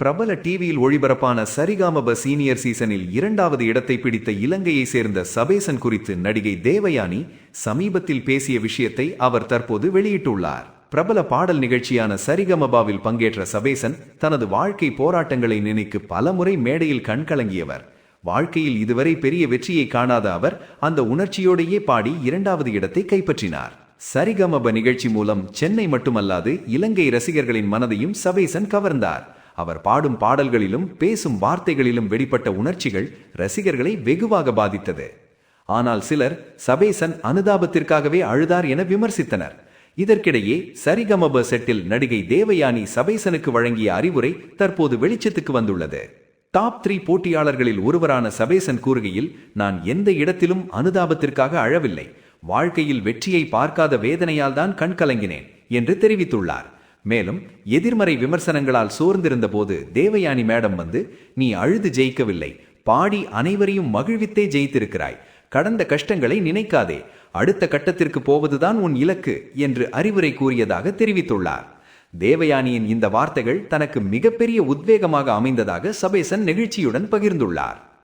பிரபல டிவியில் ஒளிபரப்பான சரிகாமப சீனியர் சீசனில் 2வது இடத்தை பிடித்த இலங்கையை சேர்ந்த சபேசன் குறித்து நடிகை தேவயானி சமீபத்தில் பேசிய விஷயத்தை அவர் தற்போது வெளியிட்டுள்ளார். பிரபல பாடல் நிகழ்ச்சியான சரிகமபாவில் பங்கேற்ற சபேசன் தனது வாழ்க்கை போராட்டங்களை நினைக்கு பலமுறை மேடையில் கண்கலங்கியவர். வாழ்க்கையில் இதுவரை பெரிய வெற்றியை காணாத அவர் அந்த உணர்ச்சியோடையே பாடி 2வது இடத்தை கைப்பற்றினார். சரிகமப நிகழ்ச்சி மூலம் சென்னை மட்டுமல்லாது இலங்கை ரசிகர்களின் மனதையும் சபேசன் கவர்ந்தார். அவர் பாடும் பாடல்களிலும் பேசும் வார்த்தைகளிலும் வெளிப்பட்ட உணர்ச்சிகள் ரசிகர்களை வெகுவாக பாதித்தது. ஆனால் சிலர் சபேசன் அனுதாபத்திற்காகவே அழுதார் என விமர்சித்தனர். இதற்கிடையே சரிகமப செட்டில் நடிகை தேவயானி சபேசனுக்கு வழங்கிய அறிவுரை தற்போது வெளிச்சத்துக்கு வந்துள்ளது. டாப் 3 போட்டியாளர்களில் ஒருவரான சபேசன் கூறுகையில், நான் எந்த இடத்திலும் அனுதாபத்திற்காக அழவில்லை, வாழ்க்கையில் வெற்றியை பார்க்காத வேதனையால் தான் கண் கலங்கினேன் என்று தெரிவித்துள்ளார். மேலும் எதிர்மறை விமர்சனங்களால் சோர்ந்திருந்த போது தேவயானி மேடம் வந்து, நீ அழுது ஜெயிக்கவில்லை, பாடி அனைவரையும் மகிழ்வித்தே ஜெயித்திருக்கிறாய், கடந்த கஷ்டங்களை நினைக்காதே, அடுத்த கட்டத்திற்கு போவதுதான் உன் இலக்கு என்று அறிவுரை கூறியதாக தெரிவித்துள்ளார். தேவயானியின் இந்த வார்த்தைகள் தனக்கு மிகப்பெரிய உத்வேகமாக அமைந்ததாக சபேசன் நெகிழ்ச்சியுடன் பகிர்ந்துள்ளார்.